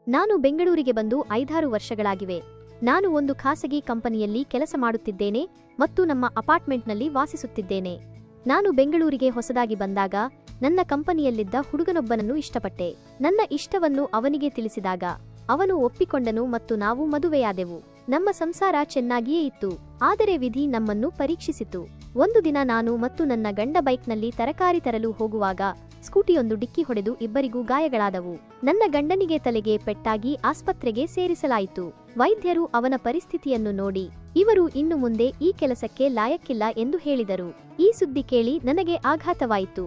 ನಾನು ಬೆಂಗಳೂರಿಗೆ ಬಂದು 5-6 ವರ್ಷಗಳಾಗಿವೆ. ನಾನು ಒಂದು ಖಾಸಗಿ ಕಂಪನಿಯಲ್ಲಿ ಕೆಲಸ ಮಾಡುತ್ತಿದ್ದೇನೆ ಮತ್ತು ನಮ್ಮ ಅಪಾರ್ಟ್ಮೆಂಟ್ನಲ್ಲಿ ವಾಸಿಸುತ್ತಿದ್ದೇನೆ. ನಾನು ಬೆಂಗಳೂರಿಗೆ ಹೊಸದಾಗಿ ಬಂದಾಗ ನನ್ನ ಕಂಪನಿಯಲ್ಲಿದ್ದ ಹುಡುಗನೊಬ್ಬನನ್ನು ಇಷ್ಟಪಟ್ಟೆ. ನನ್ನ ಇಷ್ಟವನ್ನು ಅವನಿಗೆ ತಿಳಿಸಿದಾಗ ಅವನು ಒಪ್ಪಿಕೊಂಡನು ಮತ್ತು ನಾವು ಮದುವೆಯಾದೆವು. ನಮ್ಮ ಸಂಸಾರ ಚೆನ್ನಾಗಿಯೇ ಇತ್ತು. ಆದರೆ ವಿಧಿ ನಮ್ಮನ್ನು ಪರೀಕ್ಷಿಸಿತು. ಒಂದು ದಿನ ನಾನು ಮತ್ತು ನನ್ನ ಗಂಡ ಬೈಕ್ನಲ್ಲಿ ತರಕಾರಿ ತರಲು ಹೋಗುವಾಗ ಸ್ಕೂಟಿಯೊಂದು ಡಿಕ್ಕಿ ಹೊಡೆದು ಇಬ್ಬರಿಗೂ ಗಾಯಗಳಾದವು. ನನ್ನ ಗಂಡನಿಗೆ ತಲೆಗೆ ಪೆಟ್ಟಾಗಿ ಆಸ್ಪತ್ರೆಗೆ ಸೇರಿಸಲಾಯಿತು. ವೈದ್ಯರು ಅವನ ಪರಿಸ್ಥಿತಿಯನ್ನು ನೋಡಿ ಇವರು ಇನ್ನು ಮುಂದೆ ಈ ಕೆಲಸಕ್ಕೆ ಲಾಯಕ್ಕಿಲ್ಲ ಎಂದು ಹೇಳಿದರು. ಈ ಸುದ್ದಿ ಕೇಳಿ ನನಗೆ ಆಘಾತವಾಯಿತು.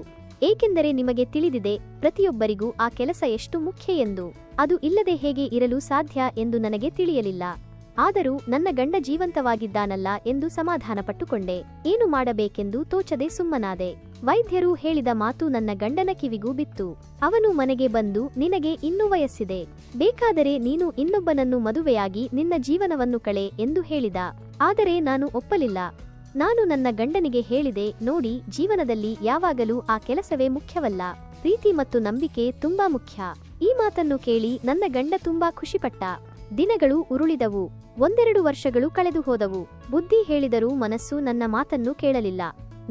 ಏಕೆಂದರೆ ನಿಮಗೆ ತಿಳಿದಿದೆ, ಪ್ರತಿಯೊಬ್ಬರಿಗೂ ಆ ಕೆಲಸ ಎಷ್ಟು ಮುಖ್ಯ ಎಂದು. ಅದು ಇಲ್ಲದೆ ಹೇಗೆ ಇರಲು ಸಾಧ್ಯ ಎಂದು ನನಗೆ ತಿಳಿಯಲಿಲ್ಲ. ಆದರೂ ನನ್ನ ಗಂಡ ಜೀವಂತವಾಗಿದ್ದಾನಲ್ಲ ಎಂದು ಸಮಾಧಾನಪಟ್ಟುಕೊಂಡೆ. ಏನು ಮಾಡಬೇಕೆಂದು ತೋಚದೆ ಸುಮ್ಮನಾದೆ. ವೈದ್ಯರು ಹೇಳಿದ ಮಾತು ನನ್ನ ಗಂಡನ ಕಿವಿಗೂ ಬಿತ್ತು. ಅವನು ಮನೆಗೆ ಬಂದು, ನಿನಗೆ ಇನ್ನೂ ವಯಸ್ಸಿದೆ, ಬೇಕಾದರೆ ನೀನು ಇನ್ನೊಬ್ಬನನ್ನು ಮದುವೆಯಾಗಿ ನಿನ್ನ ಜೀವನವನ್ನು ಕಳೆ ಎಂದು ಹೇಳಿದ. ಆದರೆ ನಾನು ಒಪ್ಪಲಿಲ್ಲ. ನಾನು ನನ್ನ ಗಂಡನಿಗೆ ಹೇಳಿದೆ, ನೋಡಿ, ಜೀವನದಲ್ಲಿ ಯಾವಾಗಲೂ ಆ ಕೆಲಸವೇ ಮುಖ್ಯವಲ್ಲ, ಪ್ರೀತಿ ಮತ್ತು ನಂಬಿಕೆ ತುಂಬಾ ಮುಖ್ಯ. ಈ ಮಾತನ್ನು ಕೇಳಿ ನನ್ನ ಗಂಡ ತುಂಬಾ ಖುಷಿಪಟ್ಟ. ದಿನಗಳು ಉರುಳಿದವು. 1-2 ವರ್ಷಗಳು ಕಳೆದು ಹೋದವು. ಬುದ್ಧಿ ಹೇಳಿದರೂ ಮನಸ್ಸು ನನ್ನ ಮಾತನ್ನು ಕೇಳಲಿಲ್ಲ.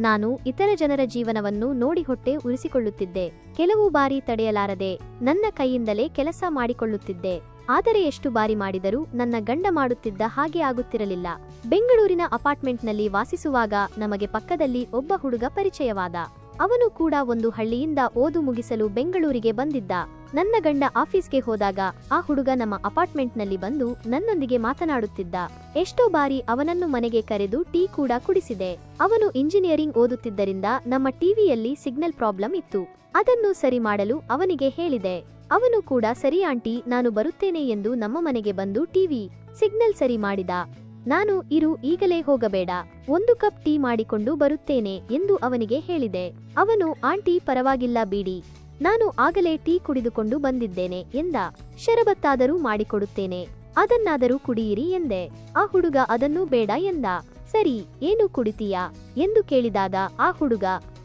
ನಾನು ಇತರ ಜನರ ಜೀವನವನ್ನು ನೋಡಿ ಹೊಟ್ಟೆ ಉರಿಸಿಕೊಳ್ಳುತ್ತಿದ್ದೆ. ಕೆಲವು ಬಾರಿ ತಡೆಯಲಾರದೆ ನನ್ನ ಕೈಯಿಂದಲೇ ಕೆಲಸ ಮಾಡಿಕೊಳ್ಳುತ್ತಿದ್ದೆ. ಆದರೆ ಎಷ್ಟು ಬಾರಿ ಮಾಡಿದರೂ ನನ್ನ ಗಂಡ ಮಾಡುತ್ತಿದ್ದ ಹಾಗೆ ಆಗುತ್ತಿರಲಿಲ್ಲ. ಬೆಂಗಳೂರಿನ ಅಪಾರ್ಟ್ಮೆಂಟ್ನಲ್ಲಿ ವಾಸಿಸುವಾಗ ನಮಗೆ ಪಕ್ಕದಲ್ಲಿ ಒಬ್ಬ ಹುಡುಗ ಪರಿಚಯವಾದ. ಅವನು ಕೂಡ ಒಂದು ಹಳ್ಳಿಯಿಂದ ಓದು ಮುಗಿಸಲು ಬೆಂಗಳೂರಿಗೆ ಬಂದಿದ್ದ. ನನ್ನ ಗಂಡ ಆಫೀಸ್ಗೆ ಹೋದಾಗ ಆ ಹುಡುಗ ನಮ್ಮ ಅಪಾರ್ಟ್ಮೆಂಟ್ನಲ್ಲಿ ಬಂದು ನನ್ನೊಂದಿಗೆ ಮಾತನಾಡುತ್ತಿದ್ದ. ಎಷ್ಟೋ ಬಾರಿ ಅವನನ್ನು ಮನೆಗೆ ಕರೆದು ಟೀ ಕೂಡ ಕುಡಿಸಿದೆ. ಅವನು ಇಂಜಿನಿಯರಿಂಗ್ ಓದುತ್ತಿದ್ದರಿಂದ ನಮ್ಮ ಟಿವಿಯಲ್ಲಿ ಸಿಗ್ನಲ್ ಪ್ರಾಬ್ಲಮ್ ಇತ್ತು. ಅದನ್ನು ಸರಿ ಮಾಡಲು ಅವನಿಗೆ ಹೇಳಿದೆ. ಅವನು ಕೂಡ ಸರಿ ಆಂಟಿ, ನಾನು ಬರುತ್ತೇನೆ ಎಂದು ನಮ್ಮ ಮನೆಗೆ ಬಂದು ಟಿವಿ ಸಿಗ್ನಲ್ ಸರಿ ಮಾಡಿದ. ನಾನು ಇರು, ಈಗಲೇ ಹೋಗಬೇಡ, 1 ಕಪ್ ಟೀ ಮಾಡಿಕೊಂಡು ಬರುತ್ತೇನೆ ಎಂದು ಅವನಿಗೆ ಹೇಳಿದೆ. ಅವನು ಆಂಟಿ ಪರವಾಗಿಲ್ಲ ಬಿಡಿ, ನಾನು ಆಗಲೇ ಟೀ ಕುಡಿದುಕೊಂಡು ಬಂದಿದ್ದೇನೆ ಎಂದ. ಶರಬತ್ತಾದರೂ ಮಾಡಿಕೊಡುತ್ತೇನೆ, ಅದನ್ನಾದರೂ ಕುಡಿಯಿರಿ ಎಂದೆ. ಆ ಹುಡುಗ ಅದನ್ನೂ ಬೇಡ ಎಂದ. ಸರಿ, ಏನು ಕುಡಿತೀಯಾ ಎಂದು ಕೇಳಿದಾಗ ಆ ಹುಡುಗ,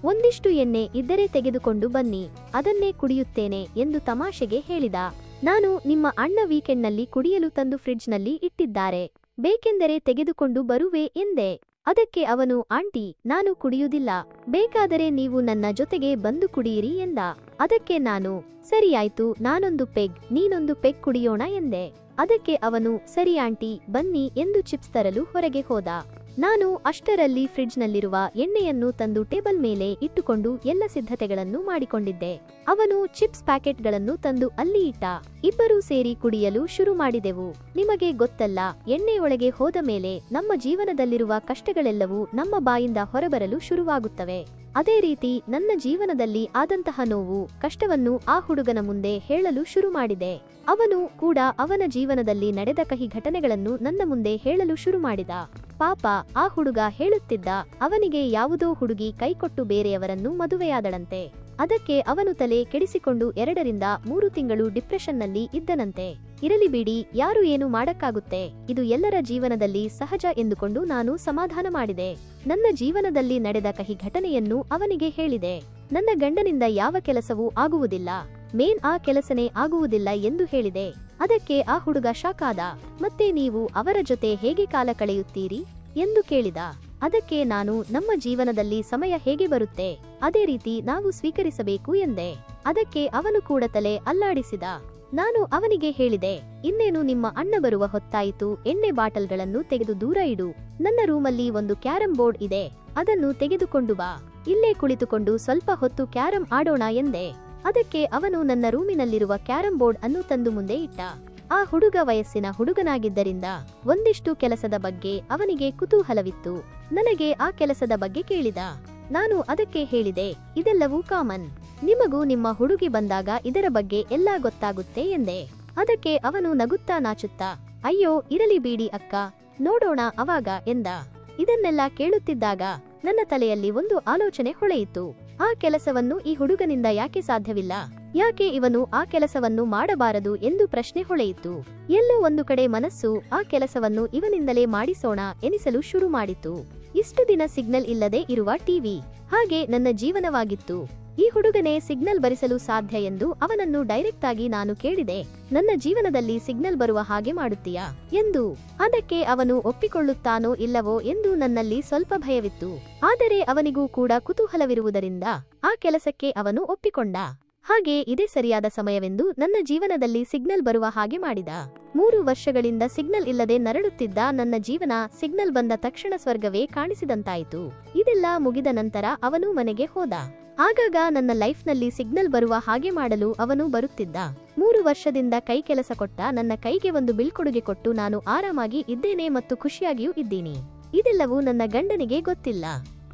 ಒಂದಿಷ್ಟು ಎಣ್ಣೆ ಇದ್ದರೆ ತೆಗೆದುಕೊಂಡು ಬನ್ನಿ, ಅದನ್ನೇ ಕುಡಿಯುತ್ತೇನೆ ಎಂದು ತಮಾಷೆಗೆ ಹೇಳಿದ. ನಾನು ನಿಮ್ಮ ಅಣ್ಣ ವೀಕೆಂಡ್ನಲ್ಲಿ ಕುಡಿಯಲು ತಂದು ಫ್ರಿಡ್ಜ್ನಲ್ಲಿ ಇಟ್ಟಿದ್ದಾರೆ, ಬೇಕೆಂದರೆ ತೆಗೆದುಕೊಂಡು ಬರುವೆ ಎಂದೆ. ಅದಕ್ಕೆ ಅವನು, ಆಂಟಿ ನಾನು ಕುಡಿಯುವುದಿಲ್ಲ, ಬೇಕಾದರೆ ನೀವು ನನ್ನ ಜೊತೆಗೆ ಬಂದು ಕುಡಿಯಿರಿ ಎಂದ. ಅದಕ್ಕೆ ನಾನು, ಸರಿ ಆಯ್ತು, ನಾನೊಂದು ಪೆಗ್ ನೀನೊಂದು ಪೆಗ್ ಕುಡಿಯೋಣ ಎಂದೆ. ಅದಕ್ಕೆ ಅವನು, ಸರಿ ಆಂಟಿ ಬನ್ನಿ ಎಂದು ಚಿಪ್ಸ್ ತರಲು ಹೊರಗೆ ಹೋದ. ನಾನು ಅಷ್ಟರಲ್ಲಿ ಫ್ರಿಡ್ಜ್ನಲ್ಲಿರುವ ಎಣ್ಣೆಯನ್ನು ತಂದು ಟೇಬಲ್ ಮೇಲೆ ಇಟ್ಟುಕೊಂಡು ಎಲ್ಲ ಸಿದ್ಧತೆಗಳನ್ನು ಮಾಡಿಕೊಂಡಿದ್ದೆ. ಅವನು ಚಿಪ್ಸ್ ಪ್ಯಾಕೆಟ್ಗಳನ್ನು ತಂದು ಅಲ್ಲಿ ಇಟ್ಟ. ಇಬ್ಬರೂ ಸೇರಿ ಕುಡಿಯಲು ಶುರು ಮಾಡಿದೆವು. ನಿಮಗೆ ಗೊತ್ತಲ್ಲ, ಎಣ್ಣೆಯೊಳಗೆ ಹೋದ ಮೇಲೆ ನಮ್ಮ ಜೀವನದಲ್ಲಿರುವ ಕಷ್ಟಗಳೆಲ್ಲವೂ ನಮ್ಮ ಬಾಯಿಂದ ಹೊರಬರಲು ಶುರುವಾಗುತ್ತವೆ. ಅದೇ ರೀತಿ ನನ್ನ ಜೀವನದಲ್ಲಿ ಆದಂತಹ ನೋವು, ಕಷ್ಟವನ್ನು ಆ ಹುಡುಗನ ಮುಂದೆ ಹೇಳಲು ಶುರು ಮಾಡಿದೆ. ಅವನು ಕೂಡ ಅವನ ಜೀವನದಲ್ಲಿ ನಡೆದ ಕಹಿ ಘಟನೆಗಳನ್ನು ನನ್ನ ಮುಂದೆ ಹೇಳಲು ಶುರು ಮಾಡಿದ. ಪಾಪ ಆ ಹುಡುಗ ಹೇಳುತ್ತಿದ್ದ, ಅವನಿಗೆ ಯಾವುದೋ ಹುಡುಗಿ ಕೈಕೊಟ್ಟು ಬೇರೆಯವರನ್ನು ಮದುವೆಯಾದಳಂತೆ. ಅದಕ್ಕೆ ಅವನು ತಲೆ ಕೆಡಿಸಿಕೊಂಡು 2-3 ತಿಂಗಳು ಡಿಪ್ರೆಷನ್ನಲ್ಲಿ ಇದ್ದನಂತೆ. ಇರಲಿ ಬಿಡಿ, ಯಾರು ಏನು ಮಾಡಕ್ಕಾಗುತ್ತೆ, ಇದು ಎಲ್ಲರ ಜೀವನದಲ್ಲಿ ಸಹಜ ಎಂದುಕೊಂಡು ನಾನು ಸಮಾಧಾನ ಮಾಡಿದೆ. ನನ್ನ ಜೀವನದಲ್ಲಿ ನಡೆದ ಕಹಿ ಘಟನೆಯನ್ನು ಅವನಿಗೆ ಹೇಳಿದೆ. ನನ್ನ ಗಂಡನಿಂದ ಯಾವ ಕೆಲಸವೂ ಆಗುವುದಿಲ್ಲ, ಮೇನ್ ಆ ಕೆಲಸನೇ ಆಗುವುದಿಲ್ಲ ಎಂದು ಹೇಳಿದೆ. ಅದಕ್ಕೆ ಆ ಹುಡುಗ ಶಾಕ್ ಆದ. ಮತ್ತೆ ನೀವು ಅವರ ಜೊತೆ ಹೇಗೆ ಕಾಲ ಕಳೆಯುತ್ತೀರಿ ಎಂದು ಕೇಳಿದ. ಅದಕ್ಕೆ ನಾನು, ನಮ್ಮ ಜೀವನದಲ್ಲಿ ಸಮಯ ಹೇಗೆ ಬರುತ್ತೆ ಅದೇ ರೀತಿ ನಾವು ಸ್ವೀಕರಿಸಬೇಕು ಎಂದೆ. ಅದಕ್ಕೆ ಅವನು ಕೂಡ ತಲೆ ಅಲ್ಲಾಡಿಸಿದ. ನಾನು ಅವನಿಗೆ ಹೇಳಿದೆ, ಇನ್ನೇನು ನಿಮ್ಮ ಅಣ್ಣ ಬರುವ ಹೊತ್ತಾಯಿತು, ಎಣ್ಣೆ ಬಾಟಲ್ಗಳನ್ನು ತೆಗೆದು ದೂರ ಇಡು. ನನ್ನ ರೂಮಲ್ಲಿ ಒಂದು ಕ್ಯಾರಂ ಬೋರ್ಡ್ ಇದೆ, ಅದನ್ನು ತೆಗೆದುಕೊಂಡು ಬಾ, ಇಲ್ಲೇ ಕುಳಿತುಕೊಂಡು ಸ್ವಲ್ಪ ಹೊತ್ತು ಕ್ಯಾರಂ ಆಡೋಣ ಎಂದೆ. ಅದಕ್ಕೆ ಅವನು ನನ್ನ ರೂಮಿನಲ್ಲಿರುವ ಕ್ಯಾರಂ ಬೋರ್ಡ್ ಅನ್ನು ತಂದು ಮುಂದೆ ಇಟ್ಟ. ಆ ಹುಡುಗ ವಯಸ್ಸಿನ ಹುಡುಗನಾಗಿದ್ದರಿಂದ ಒಂದಿಷ್ಟು ಕೆಲಸದ ಬಗ್ಗೆ ಅವನಿಗೆ ಕುತೂಹಲವಿತ್ತು. ನನಗೆ ಆ ಕೆಲಸದ ಬಗ್ಗೆ ಕೇಳಿದ. ನಾನು ಅದಕ್ಕೆ ಹೇಳಿದೆ, ಇದೆಲ್ಲವೂ ಕಾಮನ್, ನಿಮಗೂ ನಿಮ್ಮ ಹುಡುಗಿ ಬಂದಾಗ ಇದರ ಬಗ್ಗೆ ಎಲ್ಲ ಗೊತ್ತಾಗುತ್ತೆ ಎಂದೆ. ಅದಕ್ಕೆ ಅವನು ನಗುತ್ತಾ ನಾಚುತ್ತಾ, ಅಯ್ಯೋ ಇರಲಿ ಬಿಡಿ ಅಕ್ಕ, ನೋಡೋಣ ಅವಾಗ ಎಂದ. ಇದನ್ನೆಲ್ಲ ಕೇಳುತ್ತಿದ್ದಾಗ ನನ್ನ ತಲೆಯಲ್ಲಿ ಒಂದು ಆಲೋಚನೆ ಹೊಳೆಯಿತು. ಆ ಕೆಲಸವನ್ನು ಈ ಹುಡುಗನಿಂದ ಯಾಕೆ ಸಾಧ್ಯವಿಲ್ಲ, ಯಾಕೆ ಇವನು ಆ ಕೆಲಸವನ್ನು ಮಾಡಬಾರದು ಎಂದು ಪ್ರಶ್ನೆ ಹೊಳೆಯಿತು. ಎಲ್ಲೋ ಒಂದು ಕಡೆ ಮನಸ್ಸು ಆ ಕೆಲಸವನ್ನು ಇವನಿಂದಲೇ ಮಾಡಿಸೋಣ ಎನಿಸಲು ಶುರು ಮಾಡಿತು. ಇಷ್ಟು ದಿನ ಸಿಗ್ನಲ್ ಇಲ್ಲದೆ ಇರುವ ಟಿವಿ ಹಾಗೆ ನನ್ನ ಜೀವನವಾಗಿತ್ತು. ಈ ಹುಡುಗನೇ ಸಿಗ್ನಲ್ ಬರಿಸಲು ಸಾಧ್ಯ ಎಂದು ಅವನನ್ನು ಡೈರೆಕ್ಟ್ ಆಗಿ ನಾನು ಕೇಳಿದೆ. ನನ್ನ ಜೀವನದಲ್ಲಿ ಸಿಗ್ನಲ್ ಬರುವ ಹಾಗೆ ಮಾಡುತ್ತೀಯಾ ಎಂದು. ಅದಕ್ಕೆ ಅವನು ಒಪ್ಪಿಕೊಳ್ಳುತ್ತಾನೋ ಇಲ್ಲವೋ ಎಂದು ನನ್ನಲ್ಲಿ ಸ್ವಲ್ಪ ಭಯವಿತ್ತು. ಆದರೆ ಅವನಿಗೂ ಕೂಡ ಕುತೂಹಲವಿರುವುದರಿಂದ ಆ ಕೆಲಸಕ್ಕೆ ಅವನು ಒಪ್ಪಿಕೊಂಡ. ಹಾಗೆ ಇದೇ ಸರಿಯಾದ ಸಮಯವೆಂದು ನನ್ನ ಜೀವನದಲ್ಲಿ ಸಿಗ್ನಲ್ ಬರುವ ಹಾಗೆ ಮಾಡಿದ. 3 ವರ್ಷಗಳಿಂದ ಸಿಗ್ನಲ್ ಇಲ್ಲದೆ ನರಳುತ್ತಿದ್ದ ನನ್ನ ಜೀವನ ಸಿಗ್ನಲ್ ಬಂದ ತಕ್ಷಣ ಸ್ವರ್ಗವೇ ಕಾಣಿಸಿದಂತಾಯಿತು. ಇದೆಲ್ಲ ಮುಗಿದ ನಂತರ ಅವನು ಮನೆಗೆ ಹೋದ. ಆಗಾಗ ನನ್ನ ಲೈಫ್ನಲ್ಲಿ ಸಿಗ್ನಲ್ ಬರುವ ಹಾಗೆ ಮಾಡಲು ಅವನು ಬರುತ್ತಿದ್ದ. 3 ವರ್ಷದಿಂದ ಕೈ ಕೆಲಸ ಕೊಟ್ಟ ನನ್ನ ಕೈಗೆ ಒಂದು ಬೀಳ್ಕೊಡುಗೆ ಕೊಟ್ಟು ನಾನು ಆರಾಮಾಗಿ ಇದ್ದೇನೆ ಮತ್ತು ಖುಷಿಯಾಗಿಯೂ ಇದ್ದೀನಿ. ಇದೆಲ್ಲವೂ ನನ್ನ ಗಂಡನಿಗೆ ಗೊತ್ತಿಲ್ಲ.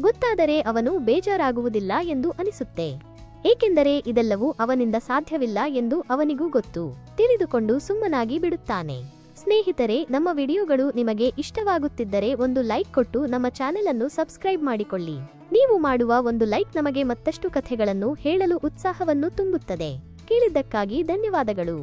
ಗೊತ್ತಾದರೆ ಅವನು ಬೇಜಾರಾಗುವುದಿಲ್ಲ ಎಂದು ಅನಿಸುತ್ತೆ. ಏಕೆಂದರೆ ಇದೆಲ್ಲವೂ ಅವನಿಂದ ಸಾಧ್ಯವಿಲ್ಲ ಎಂದು ಅವನಿಗೂ ಗೊತ್ತು. ತಿಳಿದುಕೊಂಡು ಸುಮ್ಮನಾಗಿ ಬಿಡುತ್ತಾನೆ. ಸ್ನೇಹಿತರೆ, ನಮ್ಮ ವಿಡಿಯೋಗಳು ನಿಮಗೆ ಇಷ್ಟವಾಗುತ್ತಿದ್ದರೆ ಒಂದು ಲೈಕ್ ಕೊಟ್ಟು ನಮ್ಮ ಚಾನೆಲ್ ಅನ್ನು ಸಬ್ಸ್ಕ್ರೈಬ್ ಮಾಡಿಕೊಳ್ಳಿ. ನೀವು ಮಾಡುವ ಒಂದು ಲೈಕ್ ನಮಗೆ ಮತ್ತಷ್ಟು ಕಥೆಗಳನ್ನು ಹೇಳಲು ಉತ್ಸಾಹವನ್ನು ತುಂಬುತ್ತದೆ. ಕೇಳಿದ್ದಕ್ಕಾಗಿ ಧನ್ಯವಾದಗಳು.